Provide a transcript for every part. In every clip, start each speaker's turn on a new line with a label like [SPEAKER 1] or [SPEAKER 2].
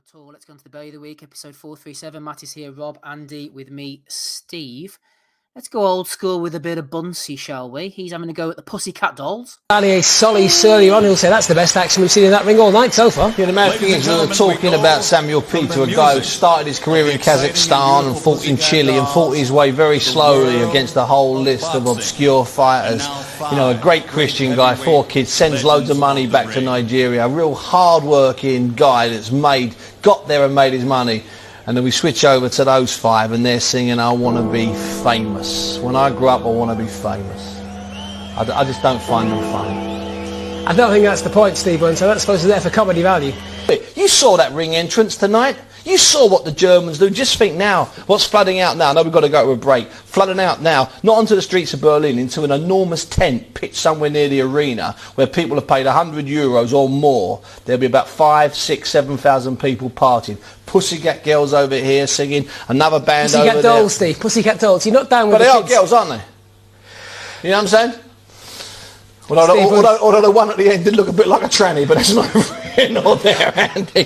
[SPEAKER 1] at all. Let's go on to the Bellew of the Week, episode 437. Matt is here, Rob, Andy, with me, Steve. Let's go old school with a bit of Bunsey, shall we? He's having a go at the Pussycat Dolls.
[SPEAKER 2] A solly, surly one who'll say that's the best action we've seen in that ring all night so far.
[SPEAKER 3] Yeah, the mad thing is, we were talking about Samuel Peter, a guy who started his career in Kazakhstan and fought in Chile and fought his way very slowly against a whole list of obscure fighters. You know, a great Christian guy, 4 kids, sends loads of money back to Nigeria. A real hard-working guy that's got there and made his money. And then we switch over to those 5 and they're singing, I want to be famous. When I grow up, I want to be famous. I just don't find them funny.
[SPEAKER 2] I don't think that's the point, Steve, so that's supposed to be there for comedy value.
[SPEAKER 3] You saw that ring entrance tonight. You saw what the Germans do. Just think now, what's flooding out now? No, we've got to go to a break. Flooding out now, not onto the streets of Berlin, into an enormous tent pitched somewhere near the arena where people have paid €100 or more. There'll be about 5, 6, 7,000 people partying. Pussycat Girls over here singing, another band over there.
[SPEAKER 2] Pussycat Dolls, Steve. Pussycat Dolls. You're not down with
[SPEAKER 3] but
[SPEAKER 2] the
[SPEAKER 3] they
[SPEAKER 2] kids.
[SPEAKER 3] are girls, aren't they? You know what I'm saying? Although the one at the end did look a bit like a tranny, but it's not here nor there, Andy.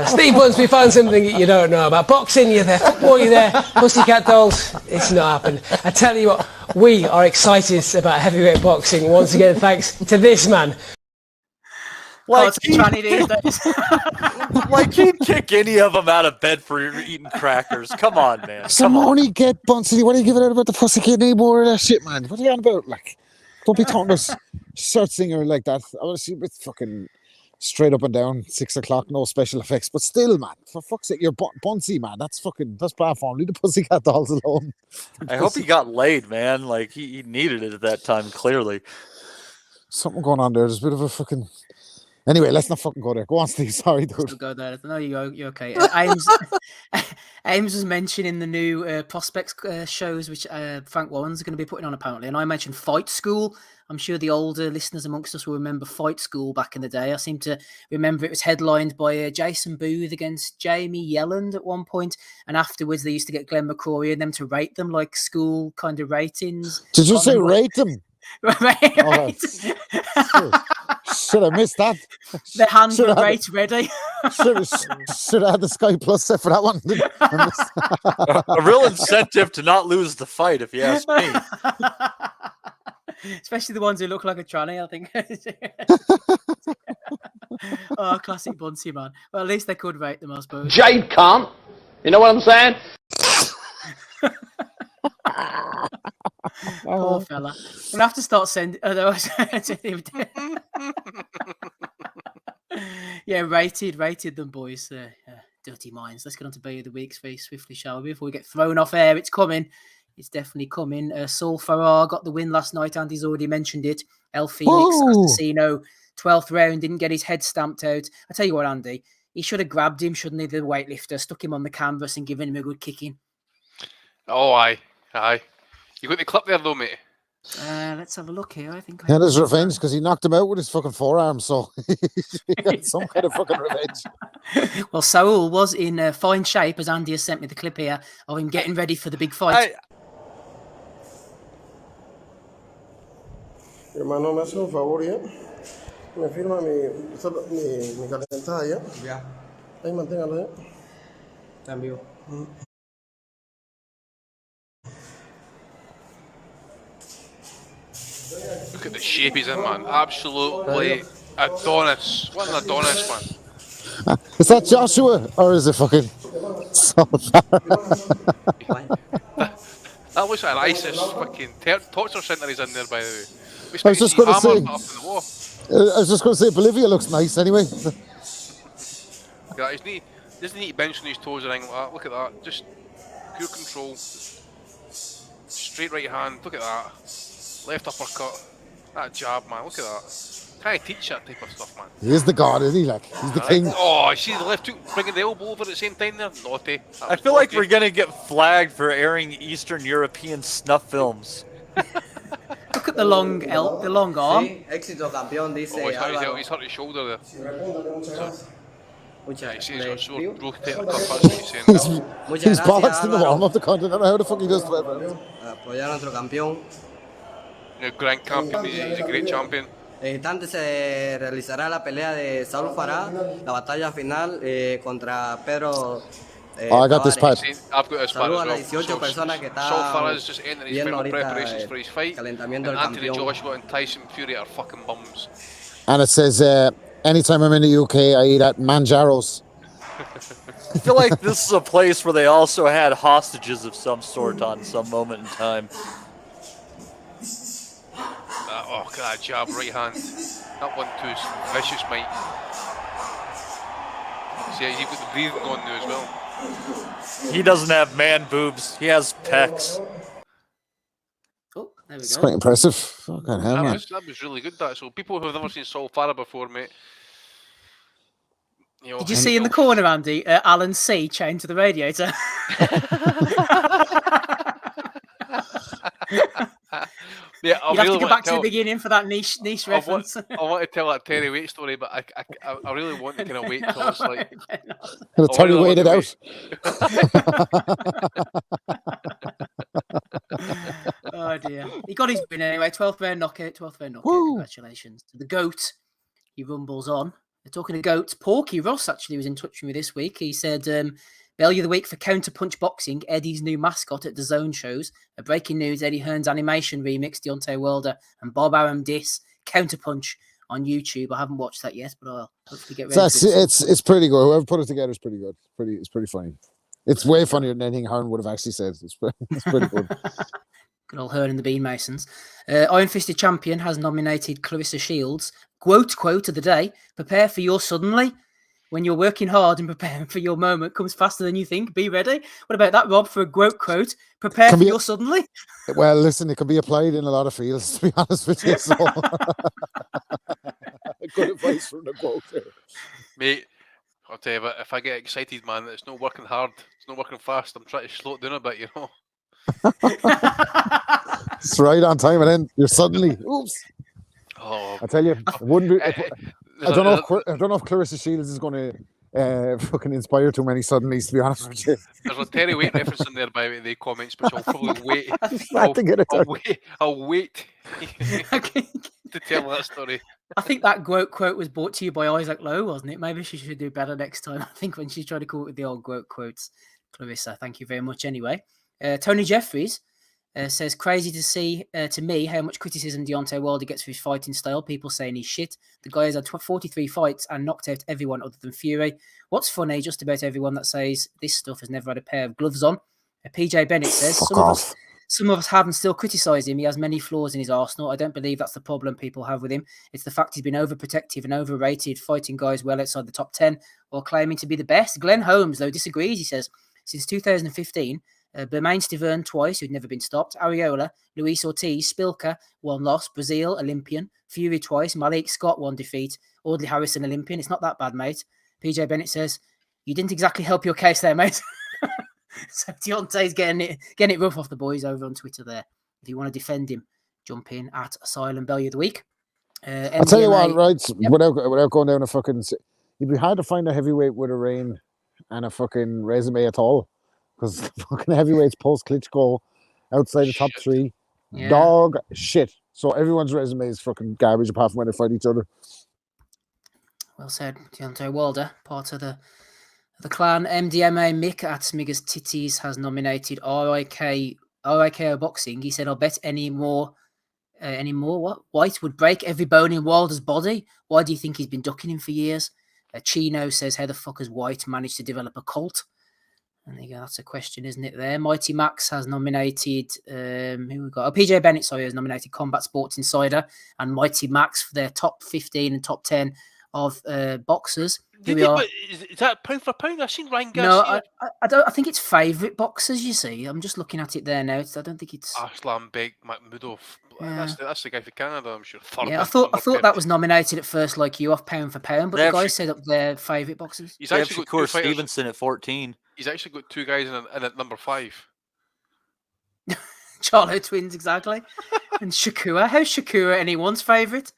[SPEAKER 2] Steve Bunsby found something that you don't know about. Boxing, you're there. Football, you're there. Pussycat Dolls, it's not happened. I tell you what, we are excited about heavyweight boxing once again, thanks to this man.
[SPEAKER 1] Like, tranny these days.
[SPEAKER 4] Like he'd kick any of them out of bed for eating crackers. Come on, man.
[SPEAKER 5] Some only get Bunsey. What are you giving out about the Pussycat anymore? That shit, man. What are you on about? Like, don't be talking us shirt singer like that. I want to see with fucking straight up and down, 6 o'clock, no special effects. But still, man, for fuck's sake, you're Bunsey, man. That's platform. Leave the Pussycat Dolls alone.
[SPEAKER 4] I hope he got laid, man. Like he needed it at that time, clearly.
[SPEAKER 5] Something going on there. There's a bit of a fucking. Anyway, let's not fucking go there. Go on, Steve. Sorry, dude.
[SPEAKER 1] Still go there. No, you're okay. Ames was mentioning the new Prospects shows, which Frank Warren's going to be putting on, apparently. And I mentioned Fight School. I'm sure the older listeners amongst us will remember Fight School back in the day. I seem to remember it was headlined by Jason Booth against Jamie Yelland at one point. And afterwards, they used to get Glenn McCrory and them to rate them like school kind of ratings.
[SPEAKER 5] Did you say rate them?
[SPEAKER 1] Right.
[SPEAKER 5] Should I miss that?
[SPEAKER 1] The hand rate ready.
[SPEAKER 5] Should I have the Sky Plus set for that one?
[SPEAKER 4] A real incentive to not lose the fight, if you ask me.
[SPEAKER 1] Especially the ones who look like a tranny, I think. Oh, classic Bunsey, man. Well, at least they could rate them, I suppose.
[SPEAKER 3] Jade can't. You know what I'm saying?
[SPEAKER 1] Poor fella. We'll have to start sending. Yeah, rated them, boys. Dirty minds. Let's get on to Bellew of the Week very swiftly, shall we? Before we get thrown off air, it's coming. It's definitely coming. Saul Farrar got the win last night. Andy's already mentioned it. El Phoenix Assassino, 12th round, didn't get his head stamped out. I tell you what, Andy, he should have grabbed him, shouldn't he? The weightlifter, stuck him on the canvas and given him a good kicking.
[SPEAKER 6] Oh, aye. You got the clip there, though, mate?
[SPEAKER 1] Let's have a look here. I think.
[SPEAKER 5] Yeah, there's revenge because he knocked him out with his fucking forearm, so he got some kind of fucking revenge.
[SPEAKER 1] Well, Saul was in fine shape, as Andy has sent me the clip here of him getting ready for the big fight.
[SPEAKER 7] Hermano, me hace un favor, ¿ya? Me firma mi calentada, ¿ya? Ya. Ahí manténgalo, ¿ya? Está en vivo.
[SPEAKER 6] Look at the shape he's in, man. Absolutely Adonis. What an Adonis, man.
[SPEAKER 5] Is that Joshua or is it fucking
[SPEAKER 6] That looks like an ISIS fucking torture centre he's in there, by the way.
[SPEAKER 5] I was just going to say.
[SPEAKER 6] Up in the wall.
[SPEAKER 5] I was just going to say Bolivia looks nice anyway.
[SPEAKER 6] Yeah, he doesn't need to bench on his toes or anything like that. Look at that. Just pure control. Straight right hand. Look at that. Left uppercut. That jab, man. Look at that. Can't teach that type of stuff, man.
[SPEAKER 5] He is the god, isn't he? Like, he's the king.
[SPEAKER 6] Oh, see the left hook bringing the elbow over at the same time there? Naughty.
[SPEAKER 4] I feel like we're going to get flagged for airing Eastern European snuff films.
[SPEAKER 1] Look at the long arm.
[SPEAKER 8] Éxito campeón, dice
[SPEAKER 6] Álvaro. He's hurt his shoulder there.
[SPEAKER 5] He's bollocks in the warm-up, the continent. I don't know how the fuck he does 12 rounds.
[SPEAKER 8] Apoyar a nuestro campeón.
[SPEAKER 6] Grand champion, he's a great champion.
[SPEAKER 8] En instante se realizará la pelea de Saúl Farah, la batalla final contra Pedro
[SPEAKER 5] I got this part.
[SPEAKER 6] I've got this part
[SPEAKER 8] Saludo
[SPEAKER 6] as
[SPEAKER 8] a las
[SPEAKER 6] well.
[SPEAKER 8] 18 personas que
[SPEAKER 6] Saul
[SPEAKER 8] están
[SPEAKER 6] Farah's just entering his
[SPEAKER 8] viendo
[SPEAKER 6] final
[SPEAKER 8] ahorita
[SPEAKER 6] preparations for his fight,
[SPEAKER 8] calentamiento
[SPEAKER 6] and
[SPEAKER 8] del
[SPEAKER 6] Anthony
[SPEAKER 8] campeón.
[SPEAKER 6] Joshua and Tyson Fury are fucking bums.
[SPEAKER 5] And it says, anytime I'm in the UK, I eat at Manjaro's.
[SPEAKER 4] I feel like this is a place where they also had hostages of some sort on some moment in time.
[SPEAKER 6] Oh, look at that jab, right hand. That 1-2 is vicious, mate. See, you've got the breathing on now as well.
[SPEAKER 4] He doesn't have man boobs. He has pecs.
[SPEAKER 1] Oh, there we
[SPEAKER 5] It's
[SPEAKER 1] go.
[SPEAKER 5] quite impressive. Fucking hell, man.
[SPEAKER 6] That was really good, that. So people who have never seen Saul Farah before, mate. You know,
[SPEAKER 1] Did you see in the corner, Andy, Alan C chained to the radiator?
[SPEAKER 6] Yeah,
[SPEAKER 1] You'd have to go back to the beginning for that niche reference.
[SPEAKER 6] I want to tell that Terry Waite story, but I really want to kind of wait till it's like.
[SPEAKER 5] Terry Waite it out.
[SPEAKER 1] Oh dear. He got his win anyway. 12th round knockout. 12th round knockout.
[SPEAKER 5] Woo.
[SPEAKER 1] Congratulations to the GOAT. He rumbles on. Talking to GOAT, Porky Ross actually was in touch with me this week. He said, Bellew of the week for Counterpunch Boxing, Eddie's new mascot at the Zone shows. A breaking news, Eddie Hearn's animation remix, Deontay Wilder and Bob Arum diss, Counterpunch on YouTube. I haven't watched that yet, but I'll hopefully get ready to
[SPEAKER 5] It's pretty good. Whoever put it together is pretty good. It's pretty funny. It's way funnier than anything Hearn would have actually said. It's pretty good.
[SPEAKER 1] Good old Hearn and the Bean Masons. Iron Fisted Champion has nominated Clarissa Shields. Quote of the day, prepare for your suddenly. When you're working hard and preparing for your moment comes faster than you think, be ready. What about that, Rob, for a quote? Prepare for your suddenly.
[SPEAKER 5] Well, listen, it can be applied in a lot of fields, to be honest with you. So. Good advice from the quote there.
[SPEAKER 6] Mate, I'll tell you, but if I get excited, man, it's not working hard, it's not working fast. I'm trying to slow it down a bit, you know.
[SPEAKER 5] It's right on time, and then you're suddenly, oops.
[SPEAKER 6] Oh,
[SPEAKER 5] I tell you, it wouldn't be. I don't know if Clarissa Shields is going to fucking inspire too many suddenlies, to be honest with you.
[SPEAKER 6] There's a Terry Waite reference in there by the comments, which I'll probably wait. I'll wait to tell that story.
[SPEAKER 1] I think that quote was brought to you by Isaac Lowe, wasn't it? Maybe she should do better next time. I think when she's trying to come up with the old quotes. Clarissa, thank you very much anyway. Tony Jeffries says, crazy to see, to me, how much criticism Deontay Wilder gets for his fighting style. People saying he's shit. The guy has had 43 fights and knocked out everyone other than Fury. What's funny, just about everyone that says this stuff has never had a pair of gloves on. PJ Bennett says, some of us haven't still criticised him. He has many flaws in his arsenal. I don't believe that's the problem people have with him. It's the fact he's been overprotective and overrated, fighting guys well outside the top 10 while claiming to be the best. Glenn Holmes, though, disagrees. He says, since 2015, Bermain Stiverne twice, who'd never been stopped, Ariola, Luis Ortiz, Spilka, one loss, Brazil, Olympian, Fury twice, Malik Scott, one defeat, Audley Harrison, Olympian. It's not that bad, mate. PJ Bennett says, you didn't exactly help your case there, mate. So Deontay's getting it rough off the boys over on Twitter there. If you want to defend him, jump in at Asylum Bellew of the Week.
[SPEAKER 5] I'll tell you what, right, without going down a fucking... It'd be hard to find a heavyweight with a reign and a fucking resume at all. Because the fucking heavyweights post Klitschko outside the top three. Yeah. Dog shit. So everyone's resume is fucking garbage apart from when they fight each other.
[SPEAKER 1] Well said. Deontay Wilder, part of the clan. MDMA Mick at Smigger's Titties has nominated RIKO Boxing. He said, I'll bet any more what? White would break every bone in Wilder's body. Why do you think he's been ducking him for years? Chino says, how the fuck has White managed to develop a cult? And there you go, that's a question, isn't it there? Mighty Max has nominated, who we got? PJ Bennett, has nominated Combat Sports Insider and Mighty Max for their top 15 and top 10 of boxers.
[SPEAKER 6] Is that pound for pound? I've seen Ryan
[SPEAKER 1] No,
[SPEAKER 6] Garcia.
[SPEAKER 1] I think it's favourite boxers, you see. I'm just looking at it there now. I don't think it's...
[SPEAKER 6] Arslan Beg Makhmudov. Yeah. That's the guy for Canada, I'm sure.
[SPEAKER 1] Yeah, I thought that was nominated at first like you off pound for pound, but the guy said up their favourite boxers.
[SPEAKER 4] He's actually got Stevenson at 14.
[SPEAKER 6] He's actually got two guys in at number 5.
[SPEAKER 1] Charlo twins, exactly. And Shakur. How's Shakur anyone's favourite?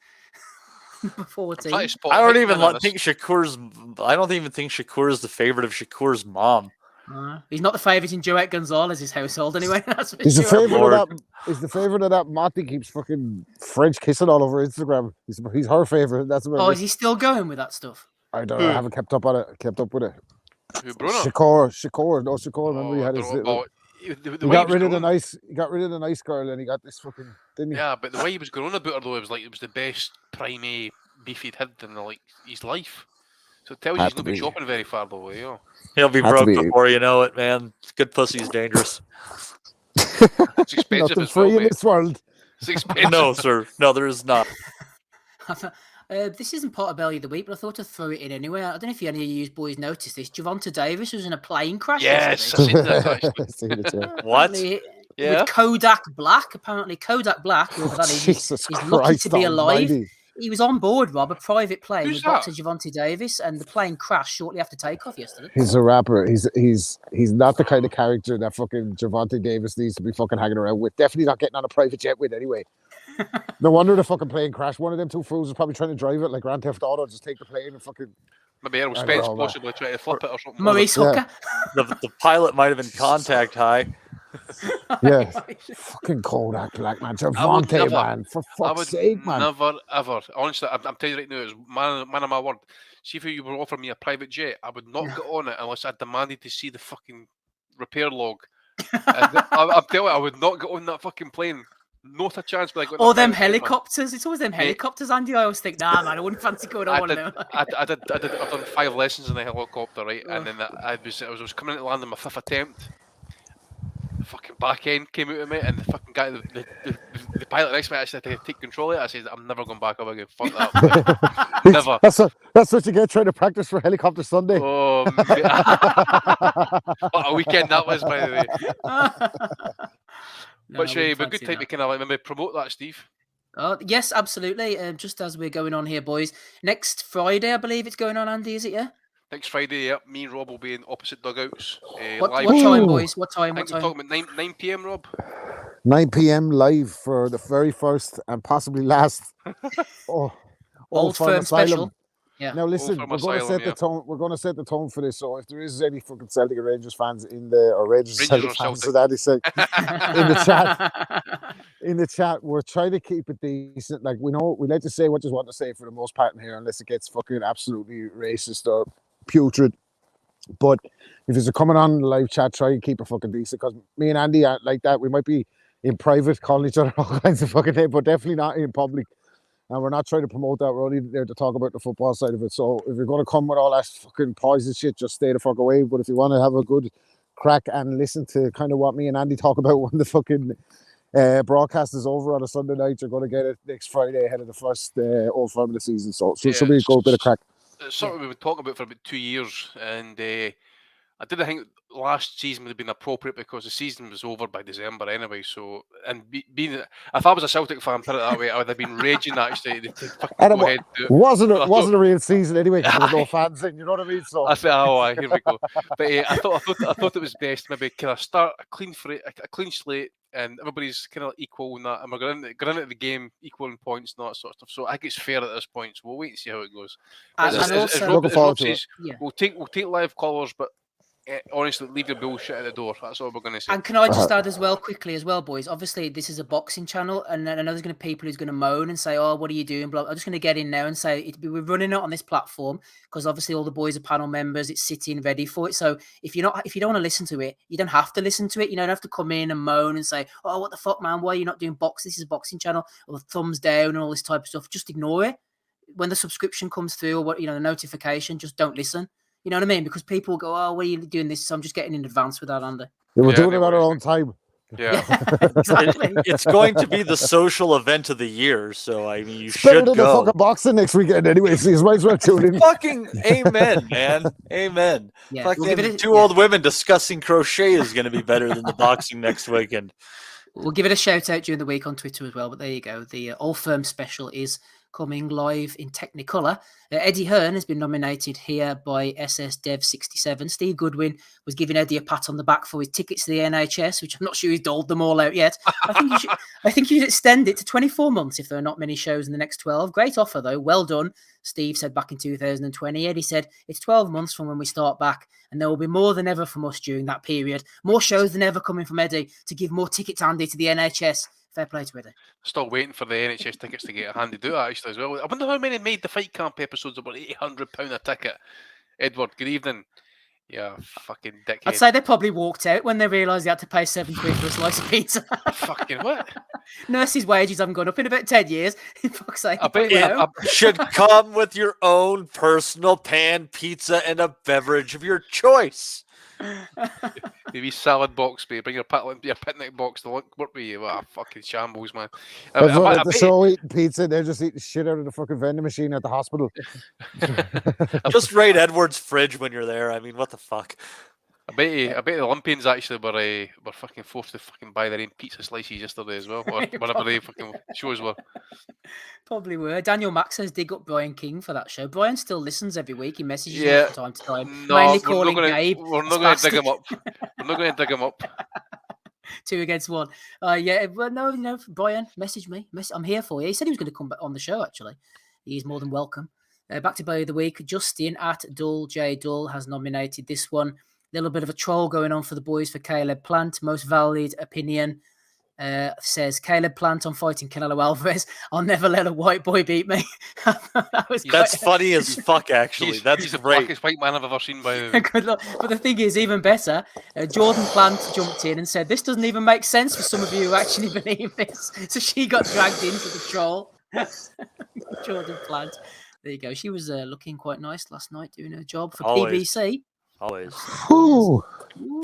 [SPEAKER 1] Number 14.
[SPEAKER 4] I don't even think Shakur's the favourite of Shakur's mom.
[SPEAKER 1] He's not the favourite in Joet Gonzalez's household anyway. That's for
[SPEAKER 5] He's the
[SPEAKER 1] sure.
[SPEAKER 5] favourite of that. He's the favourite of that Motti keeps fucking French kissing all over Instagram. He's her favourite. That's about
[SPEAKER 1] Oh,
[SPEAKER 5] it.
[SPEAKER 1] is he still going with that stuff?
[SPEAKER 5] I don't know. I haven't kept up on it. Kept up with it.
[SPEAKER 6] Who, Bruno?
[SPEAKER 5] Shakor. No, Shakor. Remember he had his
[SPEAKER 6] Oh,
[SPEAKER 5] little.
[SPEAKER 6] the
[SPEAKER 5] He
[SPEAKER 6] way
[SPEAKER 5] got
[SPEAKER 6] was
[SPEAKER 5] rid of the
[SPEAKER 6] growing-
[SPEAKER 5] nice. He got rid of the nice girl, and he got this fucking. Didn't he?
[SPEAKER 6] Yeah, but the way he was going on about her though, it was the best primate beef he'd had in his life. So it tells you
[SPEAKER 5] Had
[SPEAKER 6] he's
[SPEAKER 5] to
[SPEAKER 6] not been
[SPEAKER 5] be.
[SPEAKER 6] shopping very far though, you know.
[SPEAKER 4] He'll be
[SPEAKER 5] Had to
[SPEAKER 4] broke
[SPEAKER 5] be.
[SPEAKER 4] before you know it, man. Good pussy's dangerous.
[SPEAKER 6] It's expensive
[SPEAKER 5] Nothing
[SPEAKER 6] as well,
[SPEAKER 5] free in
[SPEAKER 6] mate.
[SPEAKER 5] this world.
[SPEAKER 6] It's expensive.
[SPEAKER 4] No, sir. No, there is not.
[SPEAKER 1] This isn't part of Bellew of the Week, but I thought I'd throw it in anyway. I don't know if any of you boys noticed this. Javonta Davis was in a plane crash
[SPEAKER 6] Yes,
[SPEAKER 1] yesterday.
[SPEAKER 6] I've seen that actually.
[SPEAKER 5] Seen it, yeah.
[SPEAKER 4] What?
[SPEAKER 1] Apparently,
[SPEAKER 4] Yeah.
[SPEAKER 1] With Kodak Black. Apparently, Kodak Black, whoever that is,
[SPEAKER 5] Jesus
[SPEAKER 1] he's lucky
[SPEAKER 5] Christ
[SPEAKER 1] to be alive.
[SPEAKER 5] almighty.
[SPEAKER 1] He was on board, Rob, a private plane
[SPEAKER 6] Who's
[SPEAKER 1] with boxer
[SPEAKER 6] that?
[SPEAKER 1] Javonta Davis, and the plane crashed shortly after takeoff yesterday.
[SPEAKER 5] He's a rapper. He's not the kind of character that fucking Javante Davis needs to be fucking hanging around with. Definitely not getting on a private jet with anyway. No wonder the fucking plane crashed. One of them two fools was probably trying to drive it like Grand Theft Auto, just take the plane and fucking.
[SPEAKER 6] Maybe Errol
[SPEAKER 5] I don't
[SPEAKER 6] Spence
[SPEAKER 5] know, man.
[SPEAKER 6] possibly trying to flip it or something.
[SPEAKER 1] Maurice
[SPEAKER 5] Yeah.
[SPEAKER 1] Hooker.
[SPEAKER 4] The pilot might have been contact high.
[SPEAKER 5] Yeah, fucking Kodak Black, man. Javante,
[SPEAKER 6] never-
[SPEAKER 5] man. For
[SPEAKER 6] I
[SPEAKER 5] fuck's
[SPEAKER 6] would
[SPEAKER 5] sake, man.
[SPEAKER 6] never, ever. Honestly, I'm telling you right now, it's man of my word. See if you were offering me a private jet, I would not get on it unless I demanded to see the fucking repair log. I'm telling you, I would not get on that fucking plane. Not a chance. But I got
[SPEAKER 1] Or them
[SPEAKER 6] private jet, man.
[SPEAKER 1] helicopters. It's always them helicopters, Andy. I always think, nah, man, I wouldn't fancy going on one of them.
[SPEAKER 6] I've done 5 lessons in a helicopter, right? And then I was coming into land on my 5th attempt. The fucking back end came out of me, and the fucking guy, the pilot next to me actually had to take control of it. I said, I'm never going back up again. Fuck that. Never.
[SPEAKER 5] That's what you get trying to practice for Helicopter Sunday.
[SPEAKER 6] Oh, mate. What a weekend that was, by the way. But good time to kind of maybe promote that, Steve.
[SPEAKER 1] Oh, yes, absolutely. Just as we're going on here, boys. Next Friday, I believe it's going on, Andy, is it, yeah?
[SPEAKER 6] Next Friday, yep, me and Rob will be in opposite dugouts.
[SPEAKER 1] What
[SPEAKER 6] live.
[SPEAKER 1] time, boys? What time?
[SPEAKER 6] I
[SPEAKER 1] What
[SPEAKER 6] think we're
[SPEAKER 1] time?
[SPEAKER 6] talking about 9 p.m, Rob.
[SPEAKER 5] 9 p.m. live for the very first and possibly last.
[SPEAKER 1] Old Firm special. Yeah.
[SPEAKER 5] Now listen,
[SPEAKER 6] Firm
[SPEAKER 5] we're going to
[SPEAKER 6] Asylum,
[SPEAKER 5] set the tone. We're going to set the tone for this. So if there is any fucking Celtic or Rangers fans in the or Rangers or Celtic
[SPEAKER 6] or
[SPEAKER 5] fans, so
[SPEAKER 6] Celtic.
[SPEAKER 5] that is said in the chat, we're trying to keep it decent. Like we like to say what you want to say for the most part in here, unless it gets fucking absolutely racist or putrid. But if you're coming on the live chat, try and keep it fucking decent, because me and Andy aren't like that. We might be in private calling each other all kinds of fucking things, but definitely not in public. And we're not trying to promote that. We're only there to talk about the football side of it. So if you're going to come with all that fucking poison shit, just stay the fuck away. But if you want to have a good crack and listen to kind of what me and Andy talk about when the fucking broadcast is over on a Sunday night, you're going to get it next Friday ahead of the first Old Firm of the season. So it should be a good bit of crack.
[SPEAKER 6] It's something we've been talking about for about 2 years, and I didn't think last season would have been appropriate because the season was over by December anyway. So, and being if I was a Celtic fan, put it that way, I would have been raging actually. To fucking
[SPEAKER 5] And
[SPEAKER 6] go ahead and do it.
[SPEAKER 5] wasn't
[SPEAKER 6] But I
[SPEAKER 5] a real season anyway, because there was no fans in. You know what I mean? So
[SPEAKER 6] I thought, oh, here we go. But I thought it was best maybe kind of start a clean slate, and everybody's kind of equal in that, and we're going into the game equal in points and all that sort of stuff. So I think it's fair at this point. So we'll wait and see how it goes.
[SPEAKER 1] And
[SPEAKER 6] As
[SPEAKER 1] also-
[SPEAKER 6] Rob
[SPEAKER 5] Looking forward to
[SPEAKER 6] says,
[SPEAKER 1] Yeah.
[SPEAKER 6] we'll take live callers, but honestly, leave your bullshit at the door. That's all we're going to say.
[SPEAKER 1] And can I just add as well, quickly as well, boys? Obviously, this is a boxing channel, and I know there's going to be people who's going to moan and say, "Oh, what are you doing?" Blah. I'm just going to get in now and say we're running it on this platform because obviously all the boys are panel members. It's sitting ready for it. So if you don't want to listen to it, you don't have to listen to it. You don't have to come in and moan and say, "Oh, what the fuck, man? Why are you not doing box? This is a boxing channel," or thumbs down and all this type of stuff. Just ignore it. When the subscription comes through, or the notification, just don't listen. You know what I mean? Because people go, "Oh, why are you doing this?" So I'm just getting in advance with that, Andy.
[SPEAKER 5] we're
[SPEAKER 6] Yeah,
[SPEAKER 5] doing
[SPEAKER 6] no
[SPEAKER 5] it on our
[SPEAKER 6] worries.
[SPEAKER 5] own time.
[SPEAKER 6] Yeah.
[SPEAKER 1] Exactly.
[SPEAKER 4] It's going to be the social event of the year, so I mean, you
[SPEAKER 5] Better
[SPEAKER 4] should
[SPEAKER 5] than the
[SPEAKER 4] go.
[SPEAKER 5] fucking boxing next weekend anyway, so you might as well tune in.
[SPEAKER 4] Fucking amen, man. Amen.
[SPEAKER 1] Yeah,
[SPEAKER 4] Fucking
[SPEAKER 1] we'll give it a-
[SPEAKER 4] two old women discussing crochet is going to be better than the boxing next weekend.
[SPEAKER 1] We'll give it a shout out during the week on Twitter as well. But there you go. The All Firm special is coming live in Technicolor. Eddie Hearn has been nominated here by SS Dev 67. Steve Goodwin was giving Eddie a pat on the back for his tickets to the NHS, which I'm not sure he's doled them all out yet. I think you should extend it to 24 months if there are not many shows in the next 12. Great offer, though. Well done. Steve said back in 2020. Eddie said, it's 12 months from when we start back, and there will be more than ever from us during that period. More shows than ever coming from Eddie to give more tickets handy to the NHS. Fair play to Eddie.
[SPEAKER 6] Still waiting for the NHS tickets to get handed out actually as well. I wonder how many made the Fight Camp episodes about £800 a ticket. Edward, good evening. Yeah, fucking dickhead.
[SPEAKER 1] I'd say they probably walked out when they realised they had to pay £7 for a slice of pizza.
[SPEAKER 6] Fucking what?
[SPEAKER 1] Nurses' wages haven't gone up in about 10 years. Fuck's sake.
[SPEAKER 6] I bet you
[SPEAKER 4] should come with your own personal pan pizza and a beverage of your choice.
[SPEAKER 6] Maybe salad box, babe. Bring your picnic box to work with you. Ah, fucking shambles, man.
[SPEAKER 5] Everyone at the show eating pizza, they're just eating shit out of the fucking vending machine at the hospital.
[SPEAKER 4] Just raid Edward's fridge when you're there. I mean, what the fuck?
[SPEAKER 6] I bet the Olympians actually were fucking forced to fucking buy their own pizza slices yesterday as well, or whatever they fucking shows were.
[SPEAKER 1] Probably were. Daniel Max says dig up Brian King for that show. Brian still listens every week. He messages me from time to time.
[SPEAKER 6] No,
[SPEAKER 1] mainly calling Gabe.
[SPEAKER 6] We're not going to dig him up. We're not going to dig him up.
[SPEAKER 1] 2 against 1. Yeah, but no, Brian, message me. I'm here for you. He said he was going to come back on the show, actually. He's more than welcome. Back to Bellew of the Week. Justin at Dull J Dull has nominated this one. Little bit of a troll going on for the boys for Caleb Plant. Most valid opinion says Caleb Plant on fighting Canelo Alvarez. I'll never let a white boy beat me.
[SPEAKER 4] That's funny as fuck, actually. That's
[SPEAKER 6] the
[SPEAKER 4] great.
[SPEAKER 6] blackest white man I've ever seen, by the way.
[SPEAKER 1] Good luck. But the thing is, even better, Jordan Plant jumped in and said, this doesn't even make sense for some of you who actually believe this. So she got dragged into the troll. Jordan Plant. There you go. She was looking quite nice last night doing her job for PBC.
[SPEAKER 4] Always.
[SPEAKER 5] Ooh.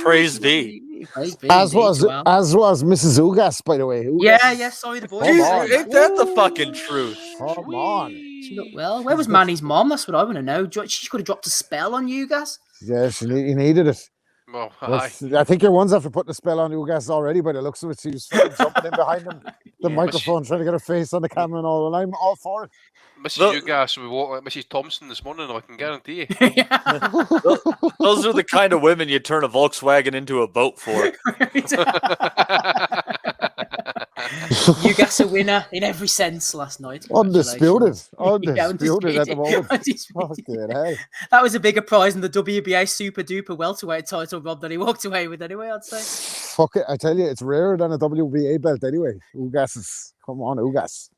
[SPEAKER 4] Praise be.
[SPEAKER 5] As was Mrs. Ugas, by the way. Ugas.
[SPEAKER 1] Yeah. Sorry, the boys.
[SPEAKER 4] Ain't that the fucking truth?
[SPEAKER 5] Come on.
[SPEAKER 1] She looked well. Where was Manny's mom? That's what I want to know. She could have dropped a spell on Ugas.
[SPEAKER 5] Yeah, he needed it.
[SPEAKER 6] Well,
[SPEAKER 5] I think your one's after putting a spell on Ugas already by the looks of it. She was jumping in behind him, the microphone, trying to get her face on the camera and all. And I'm all for it.
[SPEAKER 6] Mrs. Ugas will walk like Mrs. Thompson this morning, I can guarantee you.
[SPEAKER 4] Those are the kind of women you turn a Volkswagen into a boat for.
[SPEAKER 1] Ugas a winner in every sense last night.
[SPEAKER 5] Undisputed at the moment.
[SPEAKER 1] That was a bigger prize than the WBA Super Duper welterweight title, Rob, that he walked away with anyway, I'd say.
[SPEAKER 5] Fuck it, I tell you, it's rarer than a WBA belt anyway. Come on, Ugas.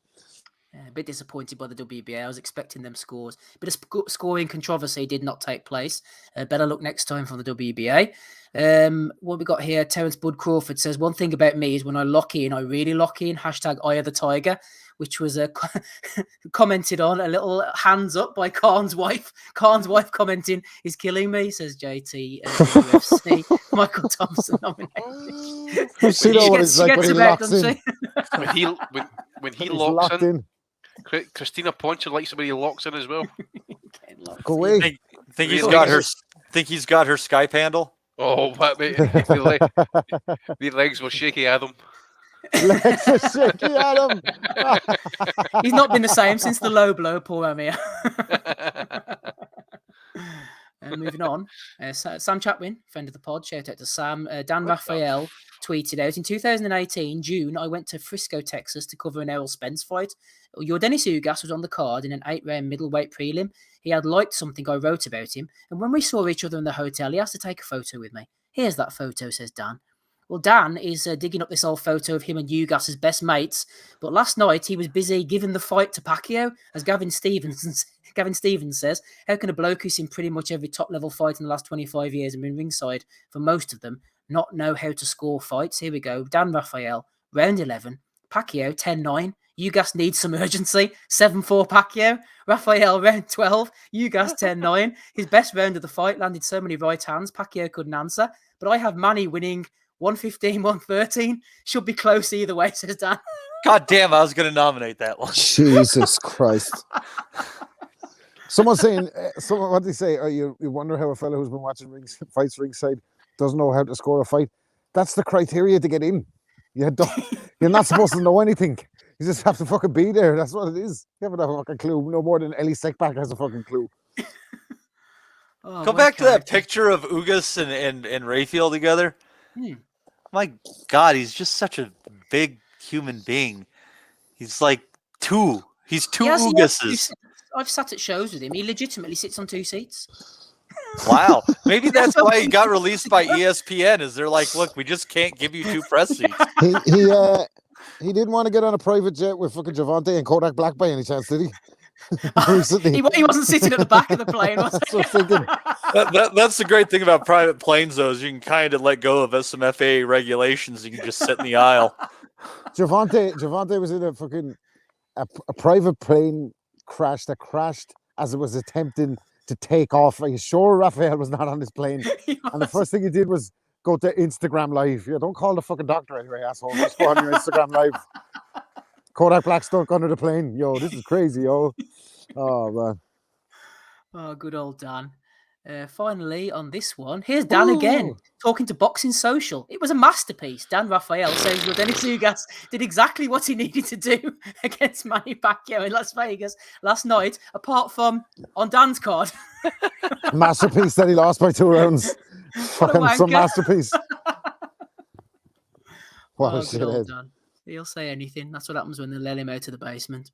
[SPEAKER 1] A bit disappointed by the WBA. I was expecting them scores. But a scoring controversy did not take place. Better luck next time from the WBA. What we got here, Terence Bud Crawford says, one thing about me is when I lock in, I really lock in. Hashtag Eye of the Tiger, which was commented on. A little hands up by Khan's wife. Khan's wife commenting, is killing me, says JT. UFC. Michael Thompson nominated.
[SPEAKER 5] She know what it's like when he locks in.
[SPEAKER 6] When he locks in. Christina Poncher likes it when he locks in as well.
[SPEAKER 5] Go away.
[SPEAKER 4] Think he's got her Skype handle?
[SPEAKER 6] Oh, mate, the legs were shaky, Adam.
[SPEAKER 5] Legs were shaky, Adam.
[SPEAKER 1] He's not been the same since the low blow, poor Amir. Moving on, Sam Chapwin, friend of the pod, shout out to Sam. Dan Raphael tweeted out, in 2018, June, I went to Frisco, Texas to cover an Errol Spence fight. Your Dennis Ugas was on the card in an 8-round middleweight prelim. He had liked something I wrote about him, and when we saw each other in the hotel, he asked to take a photo with me. Here's that photo, says Dan. Well, Dan is digging up this old photo of him and Ugas as best mates, but last night he was busy giving the fight to Pacquiao, as Gavin Stevens says, how can a bloke who's seen pretty much every top-level fight in the last 25 years and been ringside for most of them not know how to score fights? Here we go. Dan Raphael, round 11. Pacquiao, 10-9. Ugas needs some urgency. 7-4 Pacquiao. Raphael, round 12. Ugas, 10-9. His best round of the fight landed so many right hands, Pacquiao couldn't answer. But I have Manny winning 115, 113. Should be close either way, says Dan.
[SPEAKER 4] God damn, I was going to nominate that one.
[SPEAKER 5] Jesus Christ. Someone's saying, what did they say? You wonder how a fellow who's been watching fights ringside doesn't know how to score a fight. That's the criteria to get in. You're not supposed to know anything. You just have to fucking be there. That's what it is. You haven't a fucking clue. No more than Ellie Seckback has a fucking clue.
[SPEAKER 1] Oh,
[SPEAKER 4] Go
[SPEAKER 1] what a
[SPEAKER 4] back to that
[SPEAKER 1] character.
[SPEAKER 4] picture of Ugas and Rayfield together.
[SPEAKER 1] Hmm.
[SPEAKER 4] My God, he's just such a big human being. He's like two. He's two
[SPEAKER 1] He has two
[SPEAKER 4] Ugases.
[SPEAKER 1] seats. I've sat at shows with him. He legitimately sits on 2 seats.
[SPEAKER 4] Wow. Maybe that's
[SPEAKER 1] what
[SPEAKER 4] why
[SPEAKER 1] I'm
[SPEAKER 4] he got
[SPEAKER 1] thinking.
[SPEAKER 4] released by ESPN. Is they're like, look, we just can't give you 2 press seats.
[SPEAKER 5] He didn't want to get on a private jet with fucking Javante and Kodak Black by any chance, did he? Recently.
[SPEAKER 1] He wasn't sitting at the back of the plane, was
[SPEAKER 5] That's
[SPEAKER 1] he?
[SPEAKER 5] what I'm thinking.
[SPEAKER 4] That's the great thing about private planes, though, is you can kind of let go of some FAA regulations. You can just sit in the aisle.
[SPEAKER 5] Javante was in a private plane crash that crashed as it was attempting to take off. Are you sure Raphael was not on this plane? And the first thing he did was go to Instagram Live. Yeah, don't call the fucking doctor anyway, asshole. Just go on your Instagram Live. Kodak Black stuck under the plane. Yo, this is crazy, yo. Oh, man.
[SPEAKER 1] Oh, good old Dan. Finally, on this one, here's Dan again, talking to Boxing Social. It was a masterpiece. Dan Raphael says Denis Ugas did exactly what he needed to do against Manny Pacquiao in Las Vegas last night, apart from on Dan's card.
[SPEAKER 5] Masterpiece that he lost by 2 rounds. Fucking some
[SPEAKER 1] wanker.
[SPEAKER 5] masterpiece. What a
[SPEAKER 1] Good old
[SPEAKER 5] shithead.
[SPEAKER 1] Dan. He'll say anything. That's what happens when they let him out of the basement.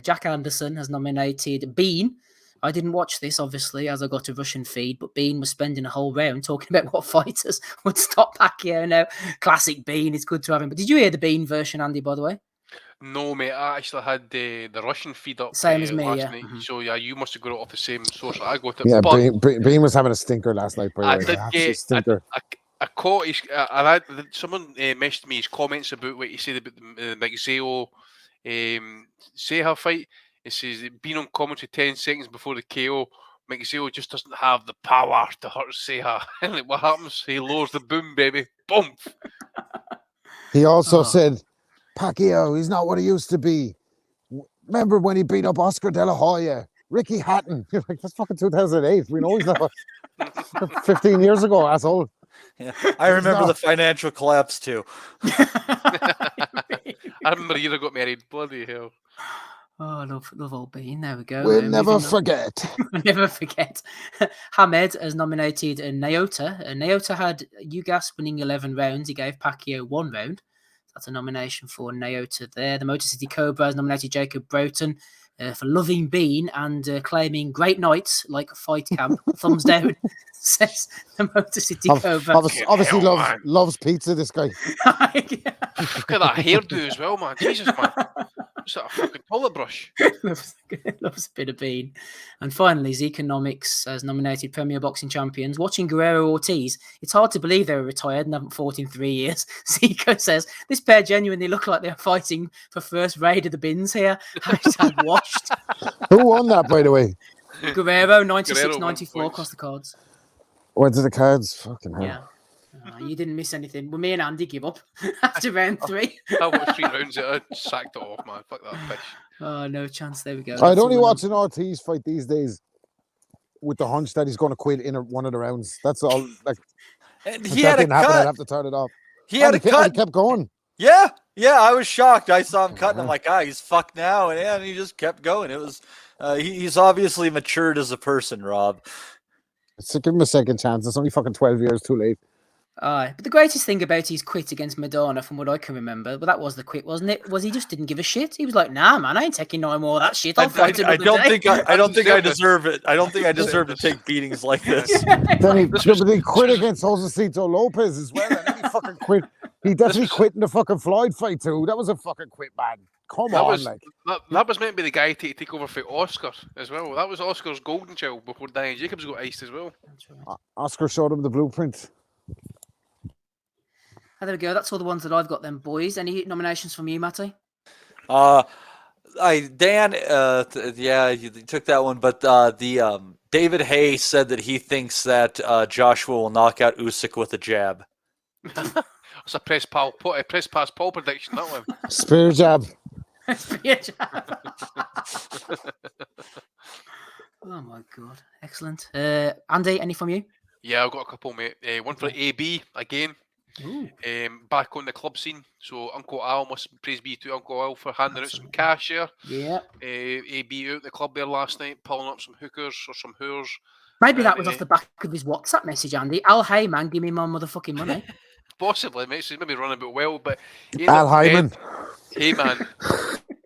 [SPEAKER 1] Jack Anderson has nominated Bean. I didn't watch this, obviously, as I got a Russian feed, but Bean was spending a whole round talking about what fighters would stop Pacquiao now. Classic Bean. It's good to have him. But did you hear the Bean version, Andy, by the way?
[SPEAKER 6] No, mate. I actually had the Russian feed up
[SPEAKER 1] Same as me,
[SPEAKER 6] last
[SPEAKER 1] yeah.
[SPEAKER 6] night.
[SPEAKER 1] Mhm.
[SPEAKER 6] So yeah, you must have got it off the same source that I got it.
[SPEAKER 5] Yeah,
[SPEAKER 6] but
[SPEAKER 5] Bean was having a stinker last night, by
[SPEAKER 6] I
[SPEAKER 5] the way.
[SPEAKER 6] did
[SPEAKER 5] Absolute
[SPEAKER 6] get
[SPEAKER 5] stinker.
[SPEAKER 6] I caught his. I had someone messaged me his comments about what he said about the McZeo Seha fight. It says being on commentary 10 seconds before the KO. McZeo just doesn't have the power to hurt Seha. And like, what happens? He lowers the boom, baby. Boom.
[SPEAKER 5] He also said, Pacquiao, he's not what he used to be. Remember when he beat up Oscar De La Hoya, Ricky Hatton? You're like, that's fucking 2008. We know he's not 15 years ago, asshole.
[SPEAKER 4] Yeah, I remember the financial collapse too.
[SPEAKER 6] I remember the year I got married. Bloody hell.
[SPEAKER 1] Oh, love old Bean. There we go.
[SPEAKER 5] We'll never forget.
[SPEAKER 1] We'll never forget. Hamed has nominated Naota. Naota had Ugas winning 11 rounds. He gave Pacquiao 1 round. That's a nomination for Naota there. The Motor City Cobra has nominated Jacob Broughton for loving Bean and claiming great nights like Fight Camp. Thumbs down, says the Motor City Cobra.
[SPEAKER 5] Obviously loves pizza, this guy.
[SPEAKER 6] Look at that hairdo as well, man. Jesus, man. What's that, a fucking toilet brush?
[SPEAKER 1] loves a bit of Bean. And finally, Zeconomics has nominated Premier Boxing Champions. Watching Guerrero Ortiz, it's hard to believe they were retired and haven't fought in 3 years. Zico says, this pair genuinely look like they're fighting for first raid of the bins here. Hashtag washed.
[SPEAKER 5] Who won that, by the way?
[SPEAKER 1] Guerrero, 96-94 across the cards.
[SPEAKER 5] Went to the cards. Fucking hell.
[SPEAKER 1] Yeah. You didn't miss anything. Well, me and Andy give up after round 3.
[SPEAKER 6] I watched 3 rounds. I sacked it off, man. Fuck that fish.
[SPEAKER 1] Oh, no chance. There we go.
[SPEAKER 5] I'd only watch an Ortiz fight these days with the hunch that he's going to quit in one of the rounds. That's all. Like,
[SPEAKER 4] and
[SPEAKER 5] he had a cut. I'd have to turn it off.
[SPEAKER 4] He had a cut.
[SPEAKER 5] He kept going.
[SPEAKER 4] Yeah. I was shocked. I saw him cutting. I'm like, he's fucked now, and he just kept going. It was. He's obviously matured as a person, Rob.
[SPEAKER 5] So give him a second chance. It's only fucking 12 years too late.
[SPEAKER 1] But the greatest thing about his quit against Madonna, from what I can remember, that was the quit, wasn't it? Was he just didn't give a shit? He was like, "Nah, man, I ain't taking no more of that shit. I'll fight another day."
[SPEAKER 4] I don't think I deserve it. I don't think I deserve to take beatings like this.
[SPEAKER 5] Then he quit against Josecito Lopez as well, and then he fucking quit. He definitely quit in the fucking Floyd fight too. That was a fucking quit, man. That
[SPEAKER 6] was meant to be the guy to take over for Oscar as well. That was Oscar's golden child before Daniel Jacobs got iced as well.
[SPEAKER 1] Right.
[SPEAKER 5] Oscar showed him the blueprint.
[SPEAKER 1] There we go. That's all the ones that I've got then, boys. Any nominations from you, Matty?
[SPEAKER 4] Dan, you took that one, but David Hay said that he thinks that Joshua will knock out Usyk with a jab.
[SPEAKER 6] It's a press pass Paul prediction, that one.
[SPEAKER 5] Spear jab.
[SPEAKER 1] Spear jab. Oh my god, excellent. Andy, any from you?
[SPEAKER 6] Yeah, I've got a couple, mate. One for AB again. Back on the club scene. So Uncle Al, must praise be to Uncle Al for handing out some cash here.
[SPEAKER 1] Yeah.
[SPEAKER 6] AB out the club there last night, pulling up some hookers or some whores.
[SPEAKER 1] Maybe that was off the back of his WhatsApp message, Andy. Al, hey man, give me my motherfucking money.
[SPEAKER 6] Possibly, mate. So he's maybe running a bit well, but
[SPEAKER 5] Al Hyman.
[SPEAKER 6] Hey man.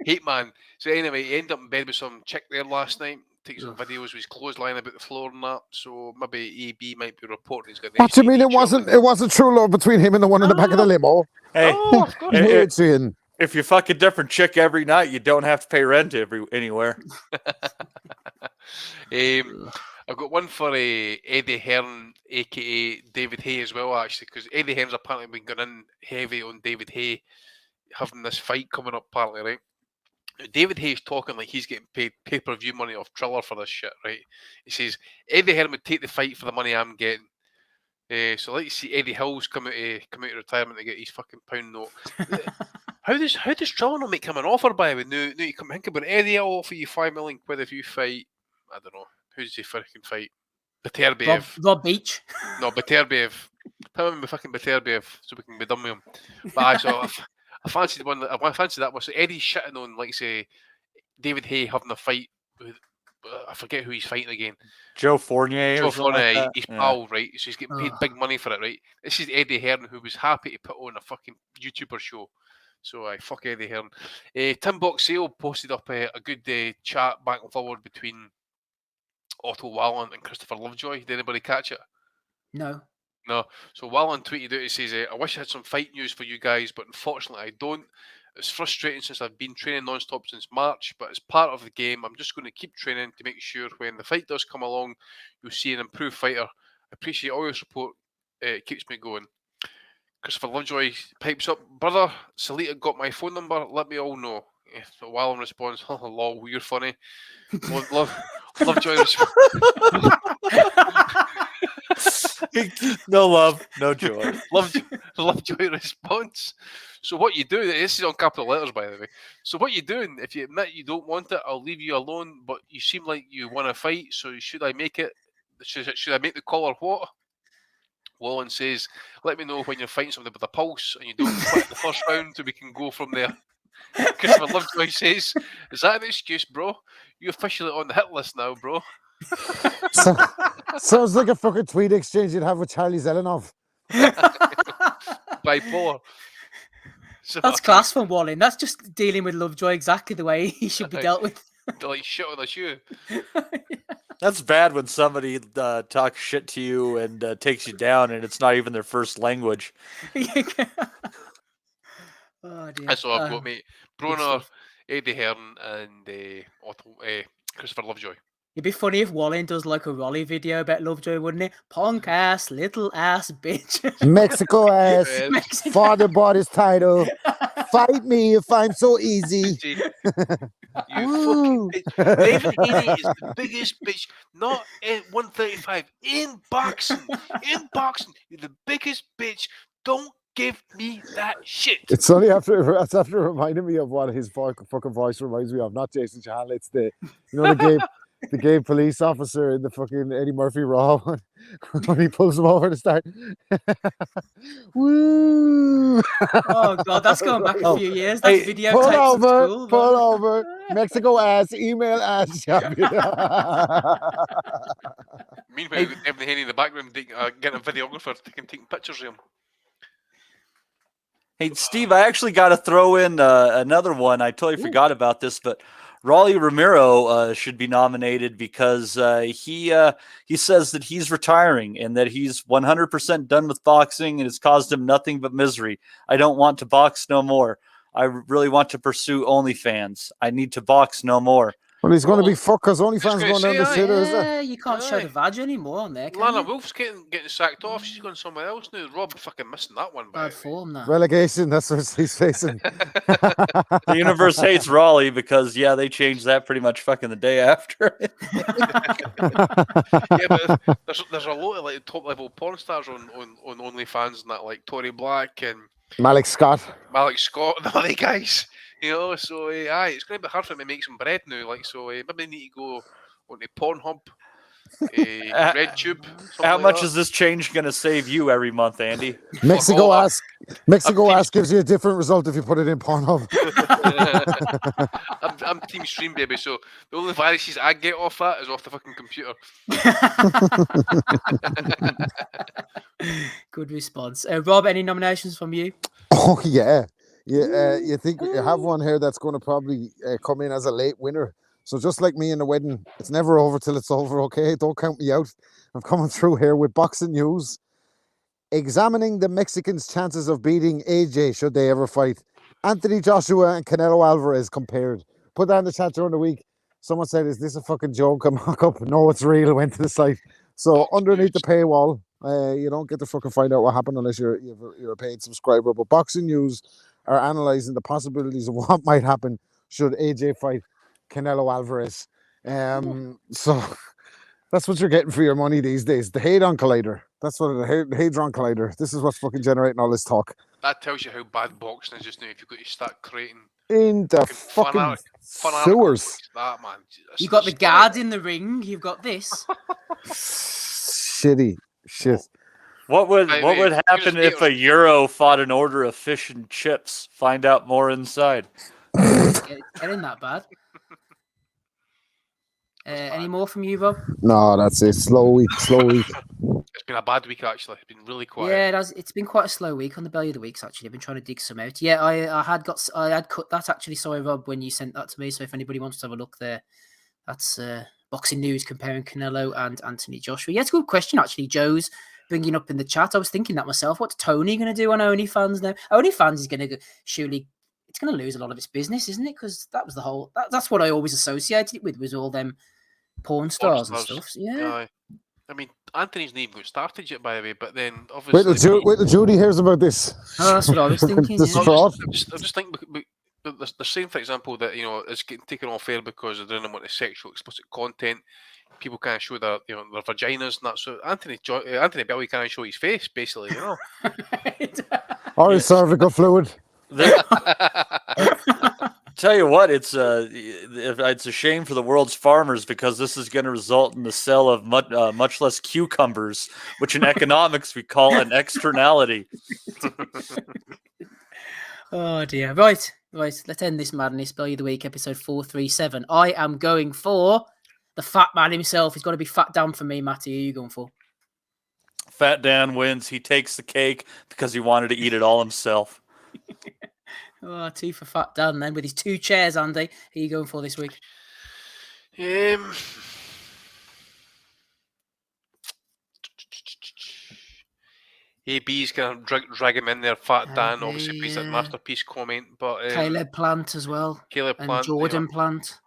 [SPEAKER 6] Hate man. So anyway, he ended up in bed with some chick there last night. Taking some videos with his clothes lying about the floor and that. So maybe AB might be reporting he's got an
[SPEAKER 5] What do you mean
[SPEAKER 6] STD
[SPEAKER 5] it wasn't true love between him and the one in the back of the limo?
[SPEAKER 4] Hey,
[SPEAKER 6] of course.
[SPEAKER 5] Weird seeing.
[SPEAKER 4] If you fuck a different chick every night, you don't have to pay rent anywhere.
[SPEAKER 6] I've got one for Eddie Hearn, aka David Hay, as well, actually, because Eddie Hearn's apparently been going in heavy on David Hay, having this fight coming up, apparently, right? David Hay's talking like he's getting paid pay-per-view money off Triller for this shit, right? He says Eddie Hearn would take the fight for the money I'm getting. So I'd like to see Eddie Hills come out of retirement to get his fucking pound note. How does Triller not make him an offer, by the way? No, you come think about it. Eddie, I'll offer you £5 million if you fight. I don't know. Who's he fucking fight? Baterbiev.
[SPEAKER 1] Rob Beach.
[SPEAKER 6] No, Baterbiev. Tell him fucking Baterbiev so we can be done with him. But I fancied one. I fancied that one. So Eddie's shitting on, like, say, David Hay having a fight with, I forget who he's fighting again.
[SPEAKER 4] Joe Fournier.
[SPEAKER 6] Joe Fournier,
[SPEAKER 4] like
[SPEAKER 6] he's pal, right? So he's getting paid big money for it, right? This is Eddie Hearn, who was happy to put on a fucking YouTuber show. So I fuck Eddie Hearn. Tim Boxale posted up a good chat back and forward between Otto Wallen and Christopher Lovejoy. Did anybody catch it?
[SPEAKER 1] No.
[SPEAKER 6] No. So Wallen tweeted out, he says, I wish I had some fight news for you guys, but unfortunately I don't. It's frustrating since I've been training non-stop since March, but as part of the game, I'm just going to keep training to make sure when the fight does come along, you'll see an improved fighter. I appreciate all your support. It keeps me going. Christopher Lovejoy pipes up, brother, Salita got my phone number. Let me all know. So Wallen responds, oh, lol, you're funny. Lovejoy
[SPEAKER 4] No love, no joy.
[SPEAKER 6] Lovejoy response. So what you do, this is on capital letters, by the way. So what you doing, if you admit you don't want it, I'll leave you alone, but you seem like you want to fight, so should I make it? Should I make the call or what? Wallen says, let me know when you're fighting somebody with a pulse and you don't quit the first round so we can go from there. Christopher Lovejoy says, is that an excuse, bro? You're officially on the hit list now, bro.
[SPEAKER 5] Sounds like a fucking tweet exchange you'd have with Charlie Zelenov.
[SPEAKER 6] Bipolar. So,
[SPEAKER 1] That's class from Wallen. That's just dealing with Lovejoy exactly the way he should be dealt with.
[SPEAKER 6] Like shit on a shoe.
[SPEAKER 4] That's bad when somebody talks shit to you and takes you down, and it's not even their first language.
[SPEAKER 1] Oh dear.
[SPEAKER 6] That's all I've got, mate. Broner, Eddie Hearn, and Christopher Lovejoy.
[SPEAKER 1] It'd be funny if Wallen does like a Rolly video about Lovejoy, wouldn't it? Punk ass, little ass bitch.
[SPEAKER 5] Mexico ass. Father bought his title. Fight me if I'm so easy.
[SPEAKER 6] You fucking bitch. David Haney is the biggest bitch, not in 135. In boxing. In boxing. You're the biggest bitch. Don't give me that shit.
[SPEAKER 5] It's only after reminding me of what his fucking voice reminds me of. Not Jason Chandler. It's the gay police officer in the fucking Eddie Murphy Raw when he pulls him over to start. Woo!
[SPEAKER 1] Oh god, that's going back a few years. That's video
[SPEAKER 5] pull
[SPEAKER 1] tapes at school.
[SPEAKER 5] over, Mexico ass, email ass champion.
[SPEAKER 6] Meanwhile, David Haney in the background getting a videographer taking pictures of him.
[SPEAKER 4] Hey, Steve, I actually got to throw in another one. I totally forgot about this, but Rolly Romero should be nominated because he says that he's retiring and that he's 100% done with boxing and it's caused him nothing but misery. I don't want to box no more. I really want to pursue OnlyFans. I need to box no more.
[SPEAKER 5] Well, he's going to be fucked because OnlyFans going down the shitter, is it?
[SPEAKER 1] Yeah, you can't show the vag anymore on there, can
[SPEAKER 6] Lana
[SPEAKER 1] you?
[SPEAKER 6] Wolf's getting sacked off. She's going somewhere else now. Rob fucking missing that one.
[SPEAKER 1] Bad form, that.
[SPEAKER 5] Relegation, that's what he's facing.
[SPEAKER 4] The universe hates Raleigh because, they changed that pretty much fucking the day after.
[SPEAKER 6] Yeah, but there's a lot of like top level porn stars on OnlyFans and that, like Tory Black and
[SPEAKER 5] Malik Scott,
[SPEAKER 6] and all the guys. So it's going to be hard for him to make some bread now. So maybe they need to go on to Pornhub Red Tube.
[SPEAKER 4] How
[SPEAKER 6] like
[SPEAKER 4] much
[SPEAKER 6] that.
[SPEAKER 4] is this change going to save you every month, Andy?
[SPEAKER 5] Mexico
[SPEAKER 6] all,
[SPEAKER 5] Ask gives you a different result if you put it in Pornhub.
[SPEAKER 6] I'm Team Stream, baby, so the only viruses I get off that is off the fucking computer.
[SPEAKER 1] Good response. Rob, any nominations from you?
[SPEAKER 5] Oh yeah, you think you have one here that's going to probably come in as a late winner. So just like me in the wedding, it's never over till it's over. Okay, don't count me out. I'm coming through here with boxing news. Examining the Mexicans' chances of beating AJ should they ever fight. Anthony Joshua and Canelo Alvarez compared. Put that in the chat during the week. Someone said, "Is this a fucking joke? A mock-up?" No, it's real. Went to the site. So underneath the paywall, you don't get to fucking find out what happened unless you're a paid subscriber. But Boxing News are analysing the possibilities of what might happen should AJ fight Canelo Alvarez. So that's what you're getting for your money these days. The Hadron Collider. That's what the Hadron Collider. This is what's fucking generating all this talk.
[SPEAKER 6] That tells you how bad boxing is just now. If you've got to start creating
[SPEAKER 5] In the fucking sewers.
[SPEAKER 6] That, man.
[SPEAKER 1] You got the guard in the ring. You've got this.
[SPEAKER 5] Shitty shit.
[SPEAKER 4] What would happen if a Euro fought an order of fish and chips? Find out more inside.
[SPEAKER 1] Getting that bad. Any more from you, Rob?
[SPEAKER 5] No, that's it. Slow week.
[SPEAKER 6] It's been a bad week, actually. It's been really quiet.
[SPEAKER 1] Yeah, it has. It's been quite a slow week on the Bellew of the Weeks, actually. I've been trying to dig some out. Yeah, I had cut that, actually. Sorry, Rob, when you sent that to me. So if anybody wants to have a look there, that's boxing news comparing Canelo and Anthony Joshua. Yeah, it's a good question, actually. Joe's bringing up in the chat. I was thinking that myself. What's Tony going to do on OnlyFans now? OnlyFans is going to surely... It's going to lose a lot of its business, isn't it? Because that was the whole... That's what I always associated it with, was all them porn stars and stuff. Yeah.
[SPEAKER 6] I mean, Anthony's name got started yet, by the way, but then obviously...
[SPEAKER 5] Wait till Judy hears about this.
[SPEAKER 1] Oh, that's what I was thinking.
[SPEAKER 5] This
[SPEAKER 1] yeah.
[SPEAKER 5] fraud.
[SPEAKER 6] I'm just thinking, the same, for example, that, you know, is getting taken off air because they don't want the sexual explicit content. People can't show their, you know, their vaginas and that. So Anthony Bellew can't show his face, basically, you know.
[SPEAKER 5] Or his cervical fluid.
[SPEAKER 4] Tell you what, it's a shame for the world's farmers, because this is going to result in the sale of much less cucumbers, which in economics we call an externality.
[SPEAKER 1] Oh dear. Right. Let's end this madness. Bellew of the Week, episode 437. I am going for the fat man himself. He's got to be Fat Dan for me, Matty. Who are you going for?
[SPEAKER 4] Fat Dan wins. He takes the cake because he wanted to eat it all himself.
[SPEAKER 1] Oh, 2 for Fat Dan then, with his 2 chairs, Andy. Who are you going for this week?
[SPEAKER 6] AB's going to drag him in there, Fat Dan, obviously, based that masterpiece comment. But
[SPEAKER 1] Caleb Plant as well.
[SPEAKER 6] Caleb
[SPEAKER 1] and
[SPEAKER 6] Plant.
[SPEAKER 1] Jordan Plant.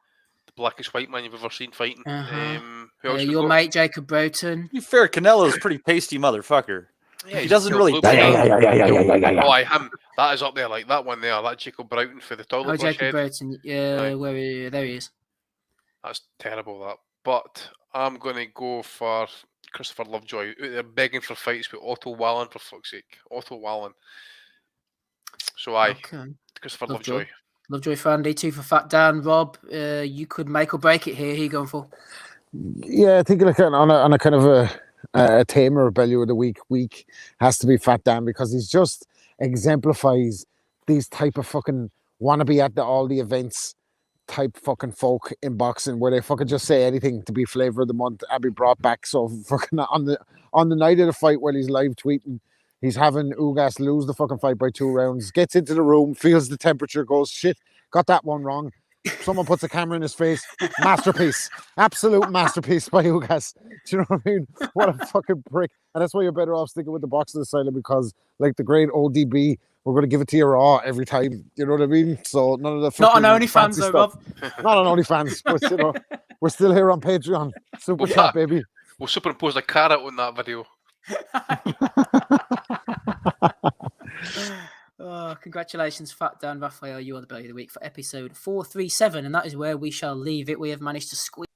[SPEAKER 6] The blackest white man you've ever seen fighting.
[SPEAKER 1] Who else your mate, Jacob Broughton.
[SPEAKER 4] To be fair, Canelo's a pretty pasty motherfucker.
[SPEAKER 6] Yeah,
[SPEAKER 4] he doesn't really...
[SPEAKER 6] Oh, him. That is up there, like that one there. That Jacob Broughton for the toilet flush
[SPEAKER 1] Jacob Broughton. Yeah, there he is.
[SPEAKER 6] That's terrible, that. But I'm going to go for Christopher Lovejoy. They're begging for fights with Otto Wallen, for fuck's sake. Otto Wallen. So Christopher Lovejoy.
[SPEAKER 1] Lovejoy for Andy, 2 for Fat Dan. Rob, you could make or break it here. Who are you going for?
[SPEAKER 5] Yeah, I think on a kind of a tamer Bellew of the week has to be Fat Dan, because he's just exemplifies these type of fucking wanna be at all the events type fucking folk in boxing, where they fucking just say anything to be flavor of the month and be brought back. So fucking on the night of the fight, while he's live tweeting, he's having Ugas lose the fucking fight by 2 rounds, gets into the room, feels the temperature, goes, shit, got that one wrong. Someone puts a camera in his face. Masterpiece. Absolute masterpiece by Ugas. Do you know what I mean? What a fucking prick. And that's why you're better off sticking with the boxing asylum, because, like the great ODB, we're going to give it to you raw every time. You know what I mean? So none of the fucking...
[SPEAKER 1] Not on OnlyFans, though, Rob.
[SPEAKER 5] Not on OnlyFans. But, you know, we're still here on Patreon. Super chat, baby.
[SPEAKER 6] We'll superimpose a carrot on that video.
[SPEAKER 1] Congratulations, Fat Dan Raphael. You are the Bellew of the Week for episode 437, and that is where we shall leave it. We have managed to squeeze